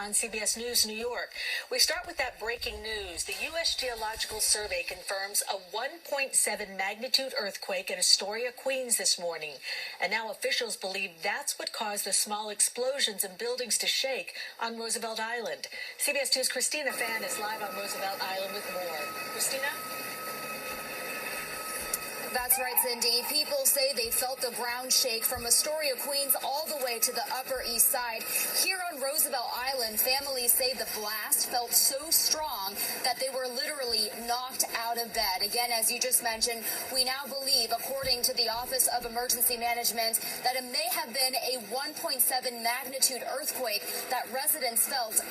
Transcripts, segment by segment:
on CBS News New York. We start with that breaking news. The U.S. Geological Survey confirms a 1.7 magnitude earthquake in Astoria, Queens this morning. And now officials believe that's what caused the small explosions and buildings to shake on Roosevelt Island. CBS 2's Christina Fan is live on Roosevelt Island with more. Christina? That's right, Cindy. People say they felt the ground shake from Astoria, Queens, all the way to the Upper East Side. Here on Roosevelt Island, families say the blast felt so strong that they were literally knocked out of bed. Again, as you just mentioned, we now believe, according to the Office of Emergency Management, that it may have been a 1.7 magnitude earthquake that residents felt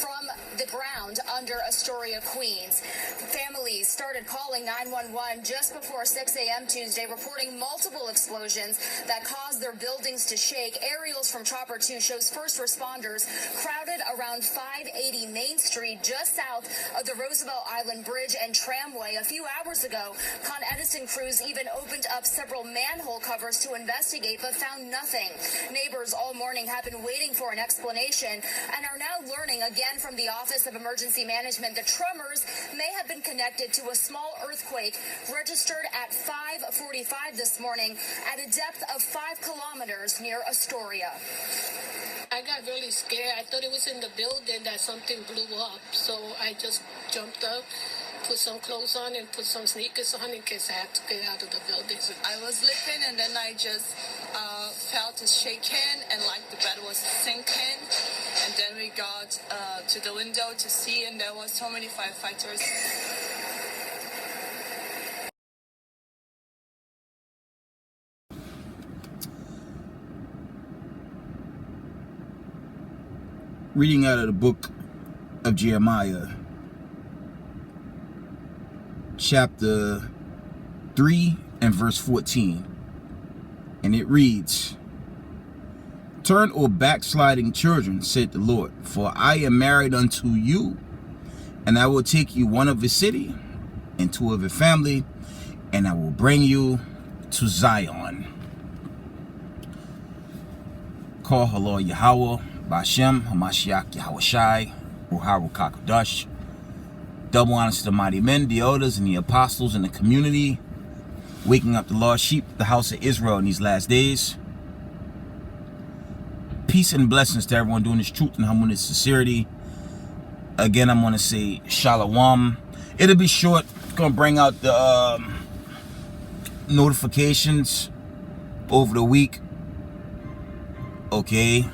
from the ground under Astoria, Queens. Families started calling 911 just before 6 a.m. Tuesday, reporting multiple explosions that caused their buildings to shake. Aerials from Chopper 2 shows first responders crowded around 580 Main Street, just south of the Roosevelt Island Bridge and Tramway. A few hours ago, Con Edison crews even opened up several manhole covers to investigate, but found nothing. Neighbors all morning have been waiting for an explanation and are now learning again from the Office of Emergency Management that tremors may have been connected to a small earthquake registered at 5:45 this morning at a depth of 5 kilometers near Astoria. I got really scared. I thought it was in the building that something blew up. So I just jumped up, put some clothes on and put some sneakers on in case I had to get out of the building. I was sleeping and then I just felt a shaking and like the bed was sinking. And then we got to the window to see, and there was so many firefighters. Reading out of the book of Jeremiah, chapter 3 and verse 14. And it reads, "Turn, O backsliding children, said the Lord, for I am married unto you, and I will take you one of a city and two of a family, and I will bring you to Zion." Call Halal Yahweh, Bashem, Hamashiach Yahushai, Ruharu Kakadash. Double honors to the mighty men, the elders, and the apostles in the community, waking up the lost sheep, the house of Israel in these last days. Peace and blessings to everyone doing this truth and humbleness, sincerity. Again, I'm going to say shalom. It'll be short. Going to bring out the notifications over the week. Okay.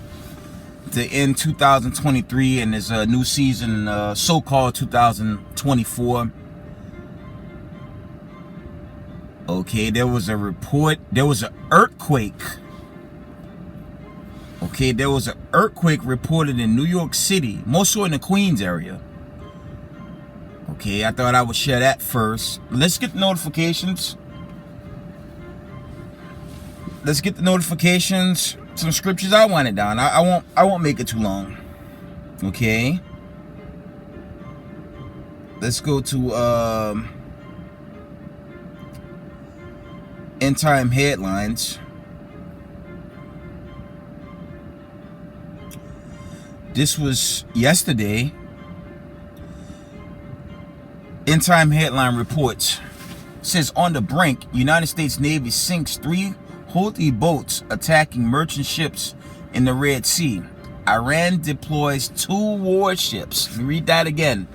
To end 2023, and there's a new season, so-called 2024. Okay, there was a report. There was an earthquake. Okay, there was an earthquake reported in New York City, more so in the Queens area. Okay, I thought I would share that first. Let's get the notifications. Let's get the notifications. Some scriptures I wanted down. I won't make it too long. Okay. Let's go to end time headlines. This was yesterday. End time headline reports. It says on the brink, United States Navy sinks 3 Houthi boats attacking merchant ships in the Red Sea. Iran deploys 2 warships. Let me read that again.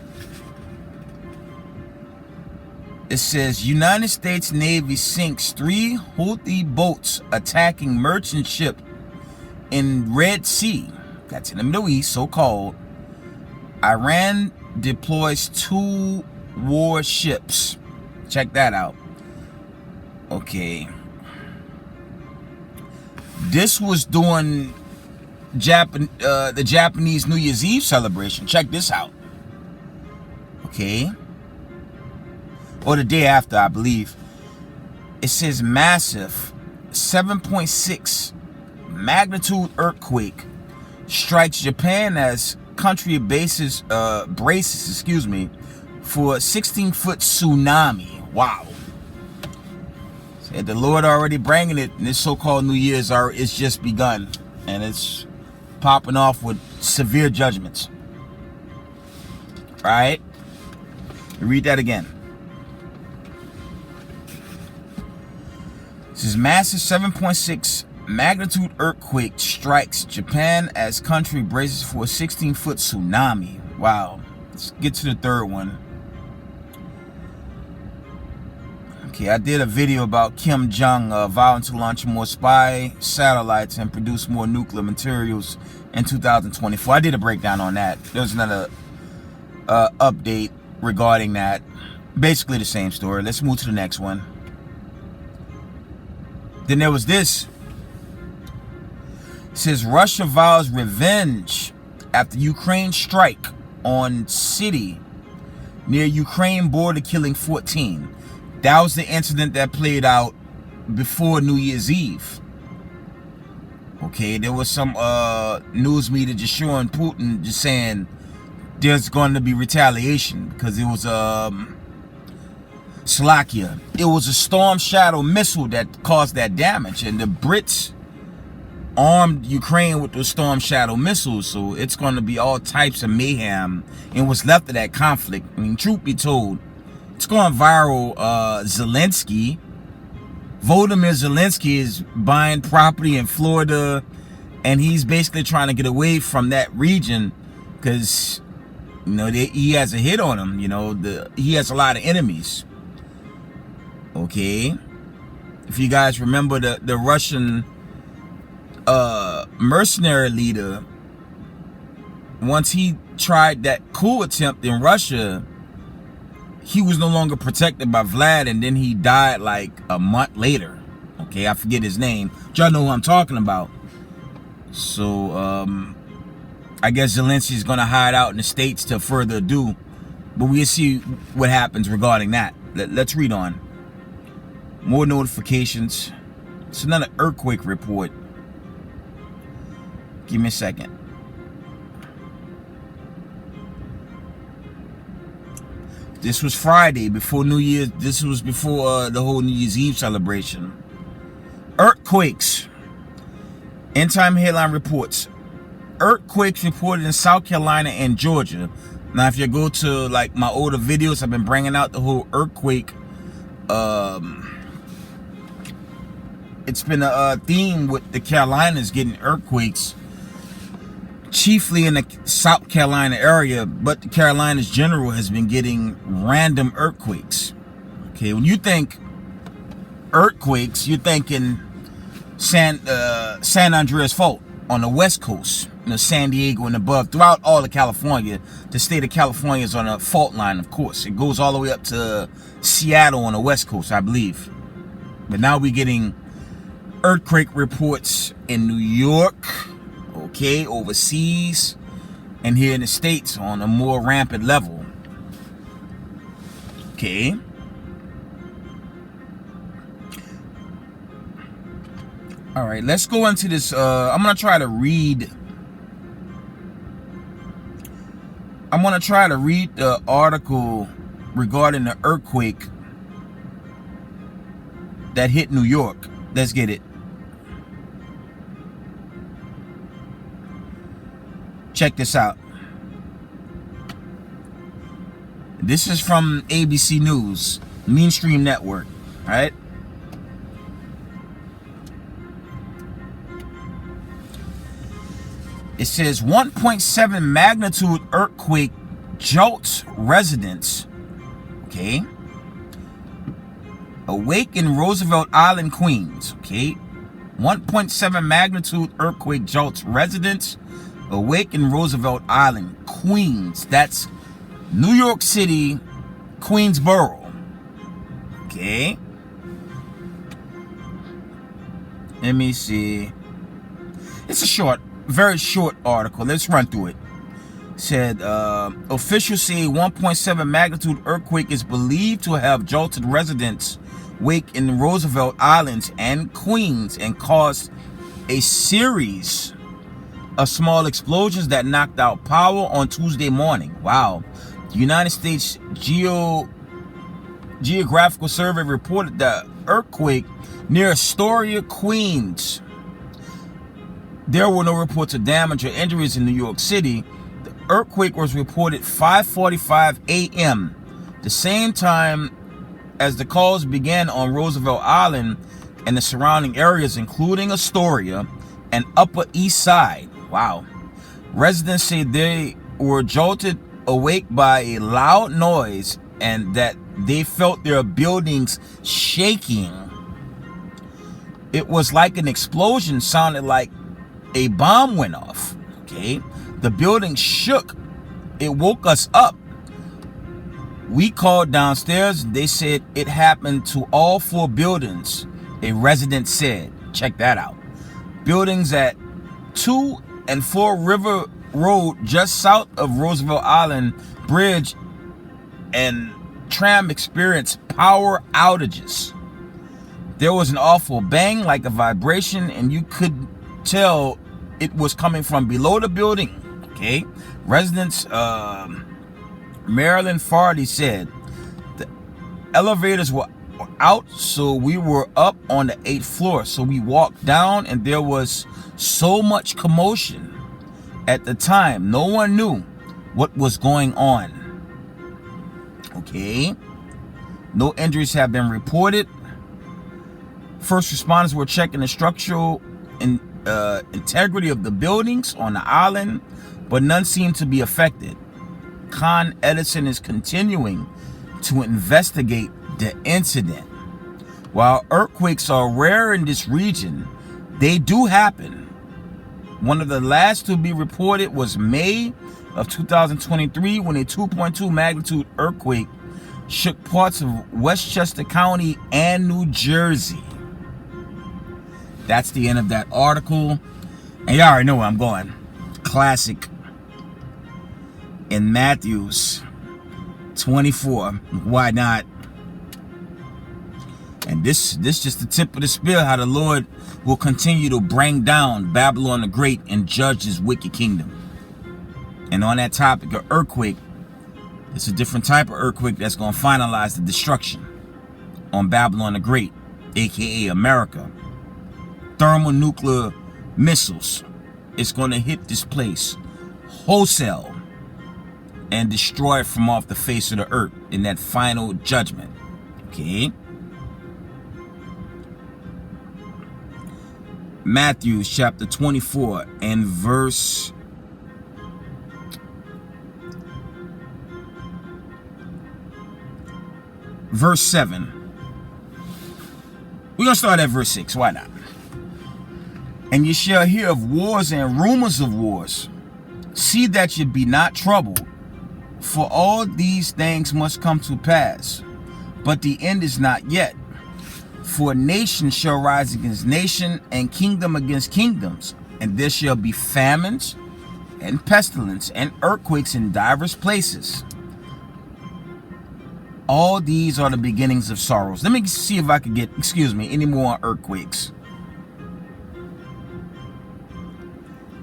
It says United States Navy sinks 3 Houthi boats attacking merchant ship in Red Sea. That's in the Middle East, so-called. Iran deploys 2 warships. Check that out. Okay. This was during the Japanese New Year's Eve celebration. Check this out. Okay. Or the day after, I believe. It says massive 7.6 magnitude earthquake strikes Japan as country braces for a 16-foot tsunami. Wow. Said the Lord already bringing it, and this so-called New Year's it's just begun, and it's popping off with severe judgments. All right? Read that again. This is massive 7.6 magnitude earthquake strikes Japan as country braces for a 16-foot tsunami. Wow. Let's get to the third one. Okay, I did a video about Kim Jong vowing to launch more spy satellites and produce more nuclear materials in 2024. I did a breakdown on that. There's another update regarding that. Basically the same story. Let's move to the next one. Then there was this. It says Russia vows revenge after Ukraine strike on city near Ukraine border, killing 14. That was the incident that played out before New Year's Eve. Okay, there was some news media just showing Putin, just saying there's going to be retaliation because it was Slovakia. It was a Storm Shadow missile that caused that damage, and the Brits armed Ukraine with those Storm Shadow missiles, so it's going to be all types of mayhem in what's left of that conflict. I mean, truth be told, it's going viral. Volodymyr Zelensky is buying property in Florida, and he's basically trying to get away from that region because, you know, he has a hit on him. You know, he has a lot of enemies. Okay, if you guys remember the Russian mercenary leader, once he tried that coup attempt in Russia, he was no longer protected by Vlad, and then he died like a month later. Okay, I forget his name. Y'all know who I'm talking about. So I guess Zelensky's gonna hide out in the States till further ado, but we'll see what happens regarding that. Let's read on. More notifications. It's another earthquake report. Give me a second. This was Friday before New Year's. This was before the whole New Year's Eve celebration. Earthquakes. End time headline reports. Earthquakes reported in South Carolina and Georgia. Now, if you go to like my older videos, I've been bringing out the whole earthquake. It's been a theme with the Carolinas getting earthquakes, chiefly in the South Carolina area, but the Carolinas general has been getting random earthquakes. Okay, when you think earthquakes, you're thinking San Andreas Fault on the West Coast, you know, San Diego and above, throughout all of California. The state of California is on a fault line, of course. It goes all the way up to Seattle on the West Coast, I believe. But now we're getting earthquake reports in New York, okay, overseas, and here in the States on a more rampant level. Okay. All right, let's go into this. I'm gonna try to read the article regarding the earthquake that hit New York. Let's get it. Check this out. This is from ABC News, mainstream network, all right? It says 1.7 magnitude earthquake jolts residents, okay, awake in Roosevelt Island, Queens, okay. 1.7 magnitude earthquake jolts residents awake in Roosevelt Island, Queens. That's New York City, Queensboro. Okay. Let me see. It's a very short article. Let's run through it. It said, officials say 1.7 magnitude earthquake is believed to have jolted residents wake in Roosevelt Islands and Queens and caused a series of small explosions that knocked out power on Tuesday morning. Wow. The United States Geographical Survey reported that earthquake near Astoria, Queens there were no reports of damage or injuries in New York City. The earthquake was reported 5:45 a.m., the same time as the calls began on Roosevelt Island and the surrounding areas, including Astoria and Upper East Side. Wow. Residents say they were jolted awake by a loud noise and that they felt their buildings shaking. It was like an explosion, sounded like a bomb went off. Okay. The building shook. It woke us up. We called downstairs. They said it happened to all 4 buildings, a resident said. Check that out. Buildings at 2 and 4 River Road, just south of Roosevelt Island Bridge and tram, experienced power outages. There was an awful bang, like a vibration, and you could tell it was coming from below the building. Okay. Residents, Marilyn Fardy said, the elevators were out, so we were up on the 8th floor. So we walked down, and there was so much commotion. At the time, no one knew what was going on. Okay. No injuries have been reported. First responders were checking the structural integrity of the buildings on the island, but none seemed to be affected. Con Edison is continuing to investigate the incident. While earthquakes are rare in this region, they do happen. One of the last to be reported was May of 2023, when a 2.2 magnitude earthquake shook parts of Westchester County and New Jersey. That's the end of that article. And you already know where I'm going. Classic. In Matthews 24. Why not? And this just the tip of the spear, how the Lord will continue to bring down Babylon the Great and judge his wicked kingdom. And on that topic of earthquake, it's a different type of earthquake that's going to finalize the destruction on Babylon the Great, aka America. Thermonuclear missiles. It's going to hit this place wholesale and destroy it from off the face of the earth in that final judgment. Okay. Matthew chapter 24 and verse 7. We're going to start at verse 6. Why not? And you shall hear of wars and rumors of wars. See that you be not troubled, for all these things must come to pass. But the end is not yet. For nation shall rise against nation, and kingdom against kingdoms. And there shall be famines, and pestilence, and earthquakes in divers places. All these are the beginnings of sorrows. Let me see if I could get, any more earthquakes.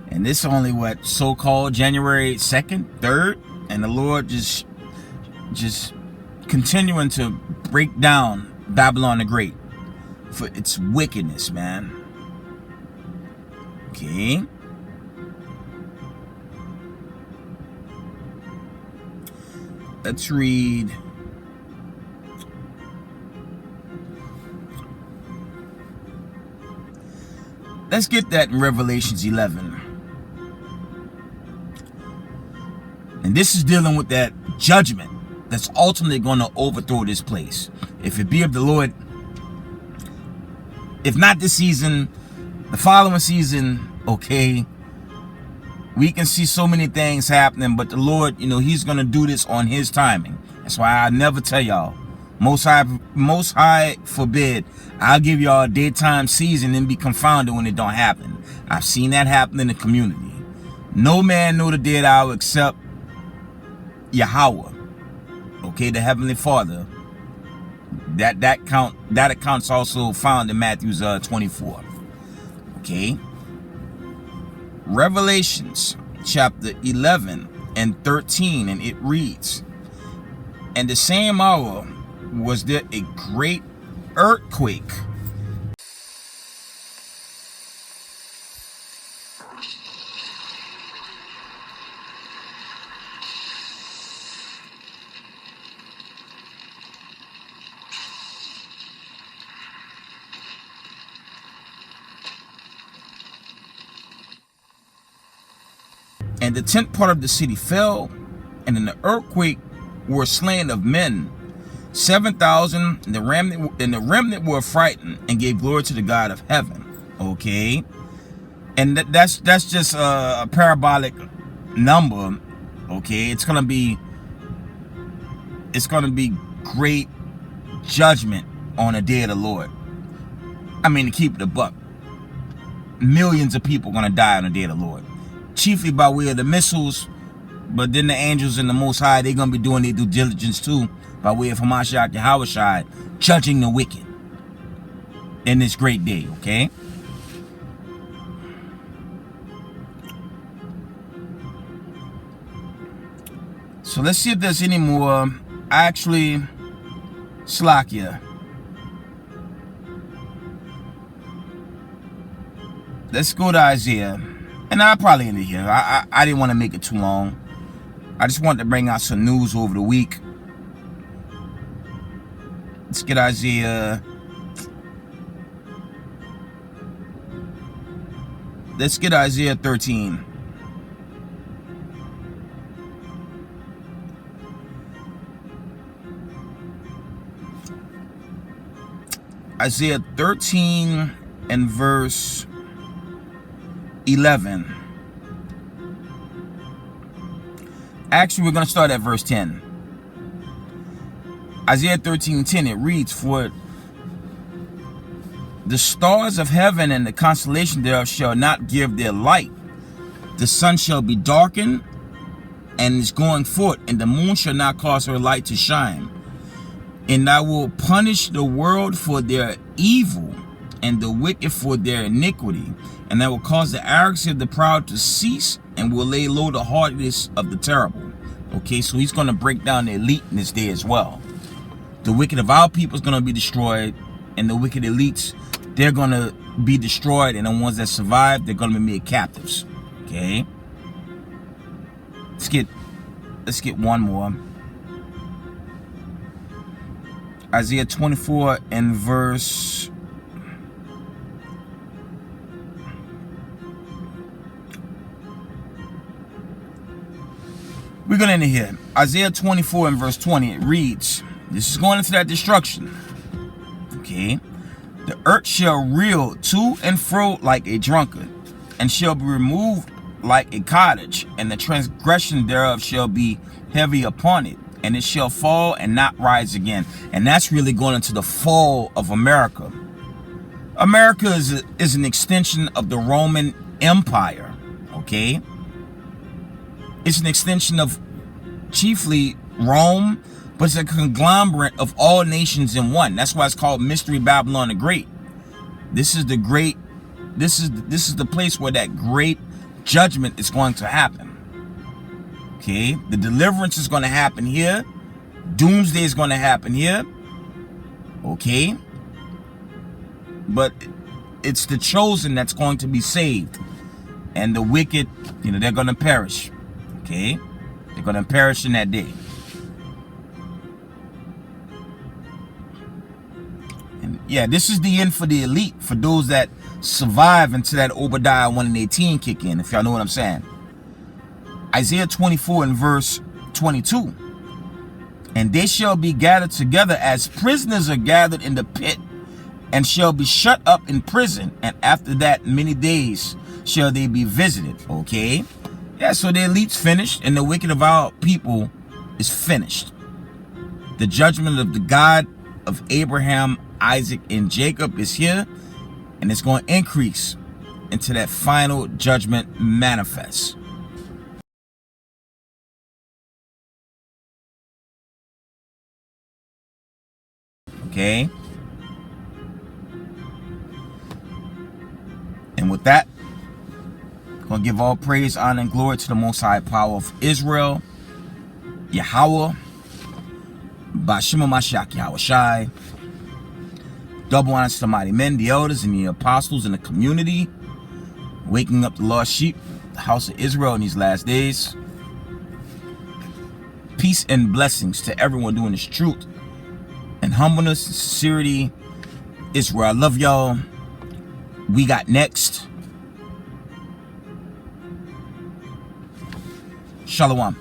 And this only what, so-called January 2nd, 3rd, and the Lord just continuing to break down Babylon the Great for its wickedness, man. Okay. Let's read. Let's get that in Revelations 11. And this is dealing with that judgment that's ultimately going to overthrow this place. If it be of the Lord, if not this season, the following season, okay. We can see so many things happening, but the Lord, he's going to do this on his timing. That's why I never tell y'all, most high forbid, I'll give y'all a daytime season and be confounded when it don't happen. I've seen that happen in the community. No man know the dead hour except Yahweh, okay, the Heavenly Father. That account's also found in Matthew 24. Okay. Revelations chapter 11 and 13, and it reads, and the same hour was there a great earthquake. And the 10th part of the city fell, and in the earthquake were slain of men 7,000, and the remnant were frightened and gave glory to the God of heaven. Okay, and that's just a parabolic number. Okay, it's gonna be great judgment on the day of the Lord. I mean, to keep it a buck, millions of people are gonna die on the day of the Lord, chiefly by way of the missiles. But then the angels in the Most High, they're gonna be doing their due diligence too, by way of Hamashiach Yahushai, judging the wicked in this great day. Okay. So let's see if there's any more. Actually, Slakia. Let's go to Isaiah. And I'll probably end it here. I didn't want to make it too long. I just wanted to bring out some news over the week. Let's get Isaiah. Let's get Isaiah 13. Isaiah 13 and verse 11. Actually, we're going to start at verse 10. Isaiah 13:10, it reads, "For the stars of heaven and the constellation thereof shall not give their light. The sun shall be darkened and is going forth, and the moon shall not cause her light to shine. And I will punish the world for their evil and the wicked for their iniquity. And I will cause the arrogance of the proud to cease, and will lay low the haughtiness of the terrible." Okay, so he's going to break down the elite in this day as well. The wicked of our people is going to be destroyed, and the wicked elites, they're going to be destroyed, and the ones that survive, they're going to be made captives. Okay, let's get one more. Isaiah 24 and verse 20. We're going to end it here. Isaiah 24 and verse 20, it reads, this is going into that destruction. Okay. "The earth shall reel to and fro like a drunkard, and shall be removed like a cottage, and the transgression thereof shall be heavy upon it, and it shall fall and not rise again." And that's really going into the fall of America. America is an extension of the Roman Empire. Okay. It's an extension of chiefly Rome, but it's a conglomerate of all nations in one. That's why it's called Mystery Babylon the Great. This is the great, this is the place where that great judgment is going to happen. Okay, the deliverance is going to happen here. Doomsday is going to happen here. Okay, but it's the chosen that's going to be saved, and the wicked, they're going to perish. Okay, they're going to perish in that day. And yeah, this is the end for the elite, for those that survive until that Obadiah 1 and 18 kick in, if y'all know what I'm saying. Isaiah 24 and verse 22. "And they shall be gathered together as prisoners are gathered in the pit, and shall be shut up in prison, and after that many days shall they be visited." Okay, yeah, so the elite's finished, and the wicked of our people is finished. The judgment of the God of Abraham, Isaac, and Jacob is here, and it's going to increase until that final judgment manifests. Okay, and with that, I'm going to give all praise, honor, and glory to the Most High Power of Israel, Yahweh, Bashim Mashiach Yahushai. Double honors to the mighty men, the elders, and the apostles in the community, waking up the lost sheep, the house of Israel in these last days. Peace and blessings to everyone doing this truth and humbleness and sincerity. Israel, I love y'all. We got next. Shalom.